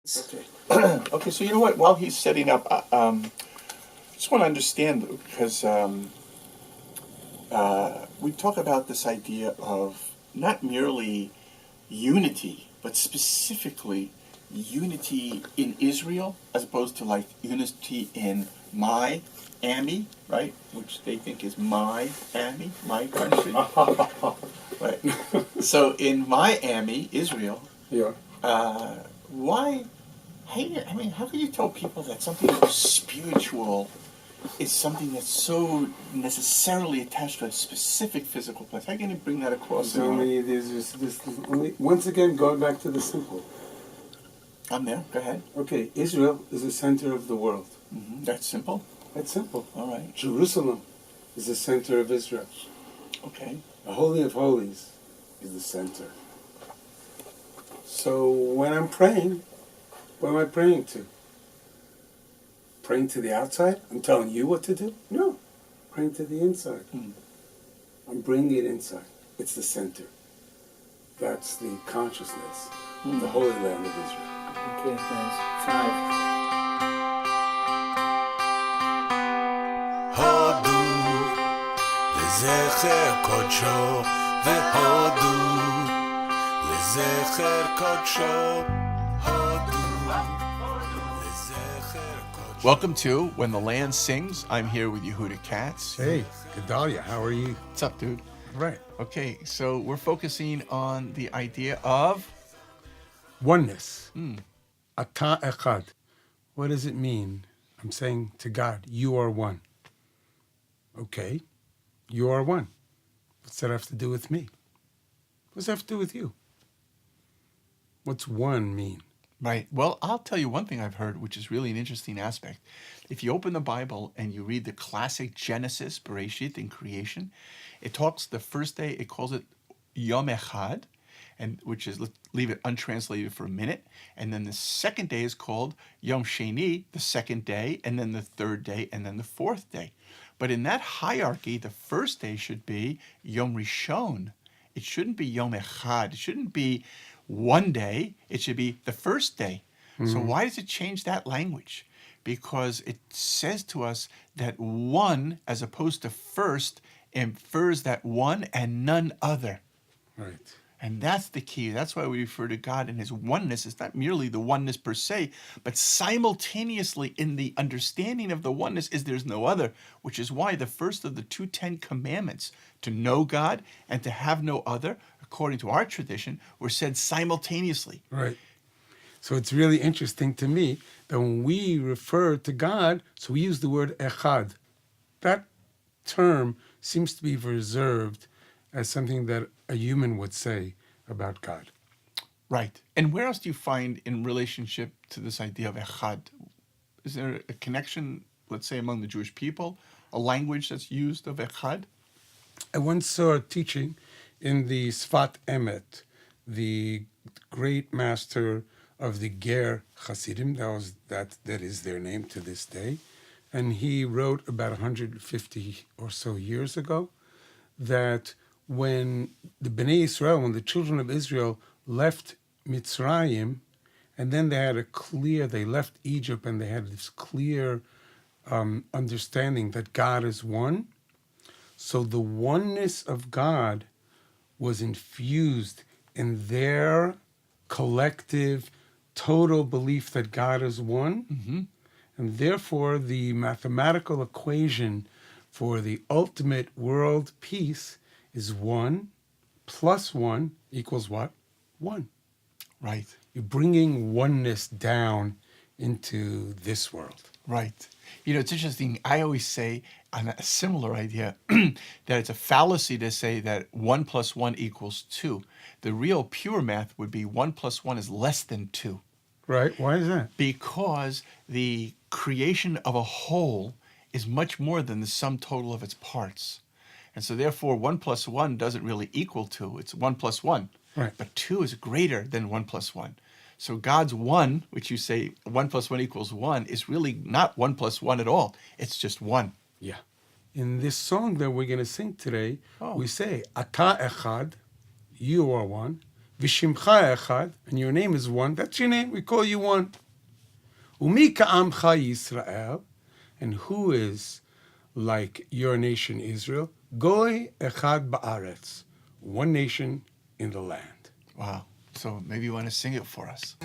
Okay. Okay, so you know what? While he's setting up, I just want to understand, because we talk about this idea of not merely unity, but specifically unity in Israel, as opposed to like unity in Miami, right? Which they think is Miami, my country. Right. So in Miami, Israel, Yeah. why? Hey, I mean, how can you tell people that something so spiritual is something that's so necessarily attached to a specific physical place? How can you bring that across? There's only, once again, going back to the simple. I'm there. Go ahead. Okay, Israel is the center of the world. Mm-hmm. That's simple. That's simple. All right. Jerusalem is the center of Israel. Okay. The Holy of Holies is the center. So when I'm praying, what am I praying to? Praying to the outside? I'm telling you what to do? No. Praying to the inside. I'm bringing it inside. It's the center. That's the consciousness of the Holy Land of Israel. Okay, thanks. 5. הודו לזכר קודשו והודו לזכר קודשו הודו לזכר קודשו. Welcome to When the Land Sings. I'm here with Yehudah Katz. Hey, Gedaliah, how are you? What's up, dude? Right. Okay, so we're focusing on the idea of Oneness. Echad. What does it mean? I'm saying to God, you are one. Okay, you are one. What's that have to do with me? What's that have to do with you? What's one mean? Right. Well, I'll tell you one thing I've heard, which is really an interesting aspect. If you open the Bible and you read the classic Genesis, Bereshit, in creation, it talks the first day, it calls it Yom Echad, and which is, let's leave it untranslated for a minute. And then the second day is called Yom Sheni, the second day, and then the third day, and then the fourth day. But in that hierarchy, the first day should be Yom Rishon. It shouldn't be Yom Echad. It shouldn't be one day. It should be the first day. So why does it change that language? Because it says to us that one, as opposed to first, infers that one and none other. Right. And that's the key. That's why we refer to God in his oneness. It's not merely the oneness per se, but simultaneously in the understanding of the oneness is there's no other, which is why the first of the 2 Commandments, to know God and to have no other, according to our tradition, were said simultaneously. Right. So it's really interesting to me that when we refer to God, so we use the word Echad. That term seems to be reserved as something that a human would say about God. Right. And where else do you find in relationship to this idea of Echad? Is there a connection, let's say, among the Jewish people, a language that's used of Echad? I once saw a teaching in the Sfat Emet, the great master of the Ger Hasidim, that is their name to this day, and he wrote about 150 or so years ago that when the Bnei Israel, when the children of Israel left Mitzrayim, and then they left Egypt and they had this clear understanding that God is one. So the oneness of God was infused in their collective, total belief that God is one. Mm-hmm. And therefore, the mathematical equation for the ultimate world peace is 1 plus 1 equals what? 1. Right. You're bringing oneness down into this world. Right. You know, it's interesting. I always say on a similar idea that it's a fallacy to say that 1 plus 1 equals 2. The real pure math would be 1 plus 1 is less than 2. Right. Why is that? Because the creation of a whole is much more than the sum total of its parts. And so therefore, 1 plus 1 doesn't really equal 2. It's 1 plus 1. Right. But 2 is greater than 1 plus 1. So God's 1, which you say 1 plus 1 equals 1, is really not 1 plus 1 at all. It's just 1. Yeah. In this song that we're going to sing today, we say, Ata Echad, you are one, V'shimcha echad, and your name is one. That's your name. We call you one. Umi ka'amcha Yisrael, and who is like your nation Israel? Goy echad ba'aretz, one nation in the land. Wow. So maybe you want to sing it for us.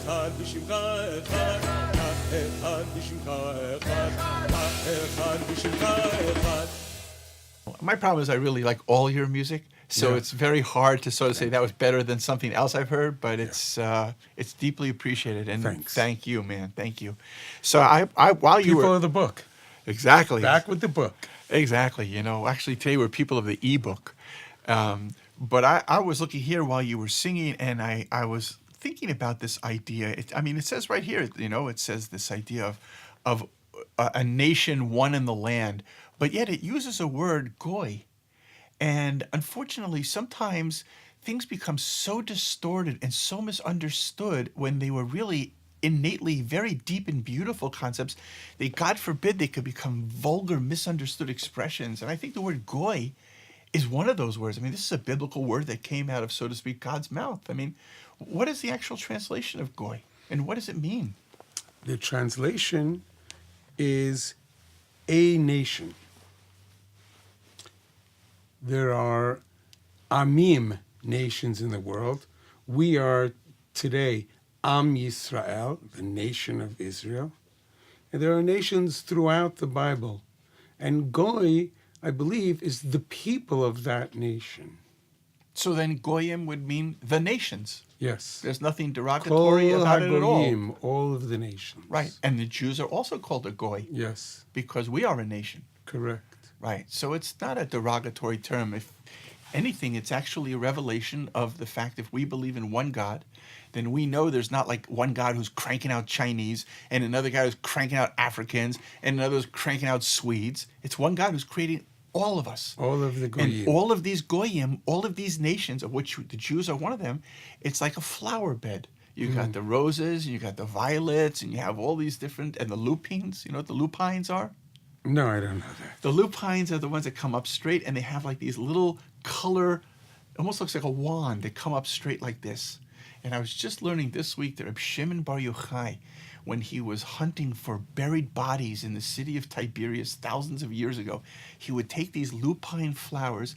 האחד בשמך אחד, האחד בשמך אחד, האחד בשמך אחד. My problem is I really like all your music, so Yeah. it's very hard to sort of say that was better than something else I've heard, but it's deeply appreciated, and Thanks. thank you, man, thank you. So I while you People were of the book. exactly Back with the book. exactly, you know, actually today we're people of the ebook, but I was looking here while you were singing, and I was thinking about this idea. I mean, it says right here, you know, it says this idea of a nation, one in the land, but yet it uses a word goy. And unfortunately, sometimes things become so distorted and so misunderstood when they were really innately very deep and beautiful concepts. They, God forbid, they could become vulgar, misunderstood expressions. And I think the word goy is one of those words. I mean, this is a biblical word that came out of, so to speak, God's mouth. I mean, what is the actual translation of goy? And what does it mean? The translation is a nation. There are Amim, nations in the world. We are today Am Yisrael, the nation of Israel. And there are nations throughout the Bible. And Goy, I believe, is the people of that nation. So then goyim would mean the nations. Yes. There's nothing derogatory Kol about it at all. HaGoyim, all of the nations. Right. And the Jews are also called a goy Yes, because we are a nation. correct. Right. So it's not a derogatory term. If anything, it's actually a revelation of the fact if we believe in one God, then we know there's not like one God who's cranking out Chinese and another guy who's cranking out Africans and another who's cranking out Swedes. It's one God who's creating all of us. All of the Goyim. And all of these goyim, all of these nations, of which the Jews are one of them, it's like a flower bed. You got the roses, and you got the violets, and you have all these different, and the lupines. You know what the lupines are? No, I don't know that. The lupines are the ones that come up straight, and they have like these little color, almost looks like a wand. They come up straight like this. And I was just learning this week that Reb Shimon Bar Yochai, when he was hunting for buried bodies in the city of Tiberias thousands of years ago, he would take these lupine flowers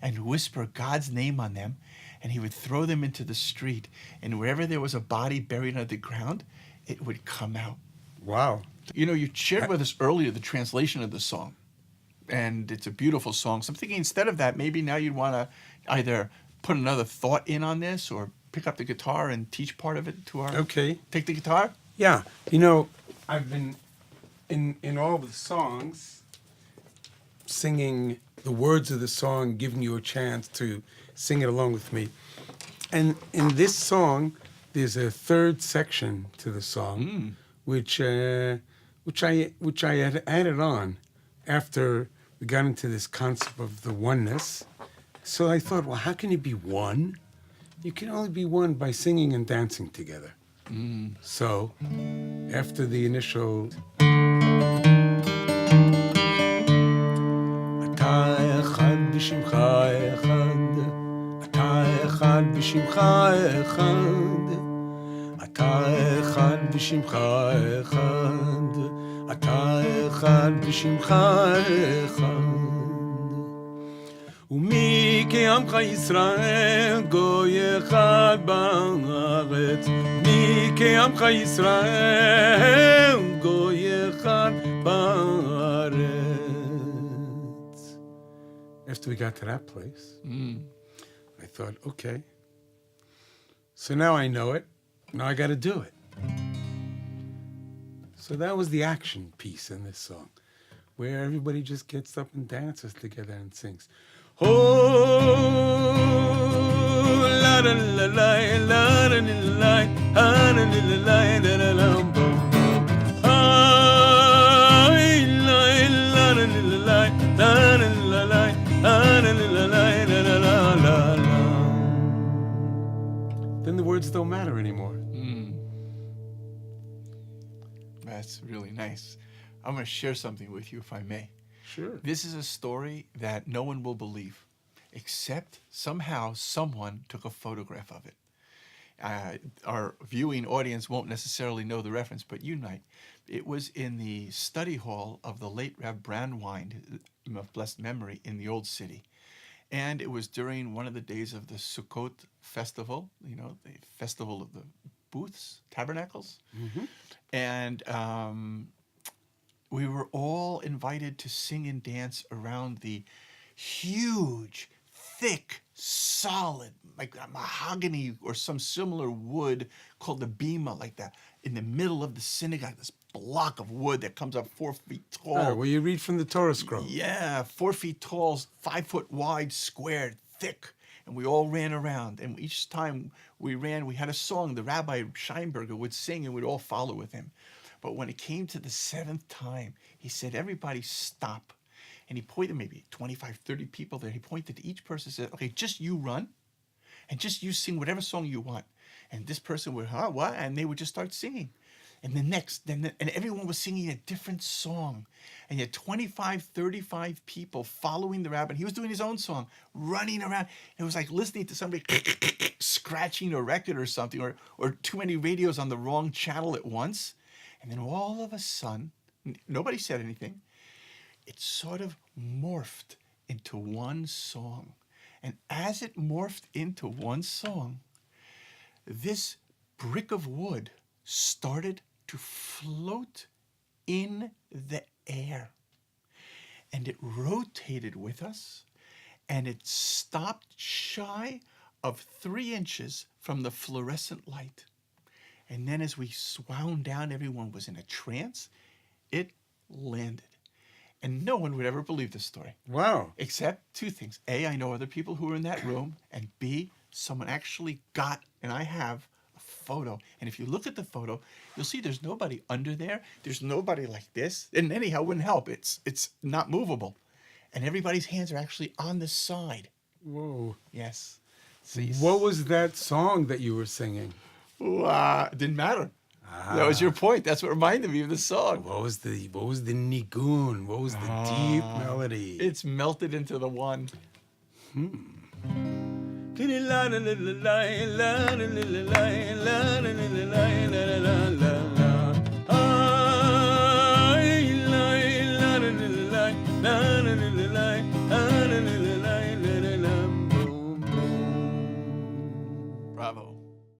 and whisper God's name on them, and he would throw them into the street. And wherever there was a body buried under the ground, it would come out. Wow. You know, you shared with us earlier the translation of the song, and it's a beautiful song. So I'm thinking instead of that, maybe now you'd want to either put another thought in on this or pick up the guitar and teach part of it to our... Okay. Take the guitar? Yeah. You know, I've been in all the songs singing the words of the song, giving you a chance to sing it along with me. And in this song, there's a third section to the song, which I had added on after we got into this concept of the oneness. So I thought, well, how can you be one? You can only be one by singing and dancing together. So, after the initial... אתה אחד בשמך אחד, אתה אחד בשמך אחד, אתה אחד בשמך אחד, אתה אחד בשמך אחד. ומי כעמך ישראל גוי אחד בארץ, מי כעמך ישראל גוי אחד בארץ. After we got to that place, I thought, okay, so now I know it, now I got to do it. So that was the action piece in this song, where everybody just gets up and dances together and sings. Oh, la la la la la la la la la la la la la. Then the words don't matter anymore. That's really nice. I'm going to share something with you, if I may. Sure. This is a story that no one will believe, except somehow someone took a photograph of it. Our viewing audience won't necessarily know the reference, but you might. It was in the study hall of the late Reb Brandwein, of blessed memory, in the Old City. And it was during one of the days of the Sukkot festival, the festival of the booths, tabernacles. And we were all invited to sing and dance around the huge, thick, solid, like a mahogany or some similar wood called the bima, like that, in the middle of the synagogue, this block of wood that comes up 4 feet tall. Oh, where you read from the Torah scroll. Yeah, 4 feet tall, 5 foot wide, squared, thick. And we all ran around. And each time we ran, we had a song. The Rabbi Scheinberger would sing and we'd all follow with him. But when it came to the 7th time, he said, everybody stop. And he pointed, maybe 25, 30 people there. He pointed to each person and said, okay, just you run. And just you sing whatever song you want. And this person would, what? And they would just start singing. And the next, and everyone was singing a different song. And you had 25, 35 people following the rabbi. He was doing his own song, running around. It was like listening to somebody scratching a record or something, or too many radios on the wrong channel at once. And then all of a sudden, nobody said anything. It sort of morphed into one song. And as it morphed into one song, this brick of wood started to float in the air. And it rotated with us, and it stopped shy of 3 inches from the fluorescent light. And then as we wound down, everyone was in a trance. It landed. And no one would ever believe this story. Wow. Except 2 things. A, I know other people who were in that room. And B, someone actually got, and I have, a photo. And if you look at the photo, you'll see there's nobody under there. There's nobody like this. And anyhow, it wouldn't help. It's not movable. And everybody's hands are actually on the side. Whoa. Yes. What was that song that you were singing? It didn't matter. That was your point. That's what reminded me of the song. What was the nigun? What was the deep melody? It's melted into the one.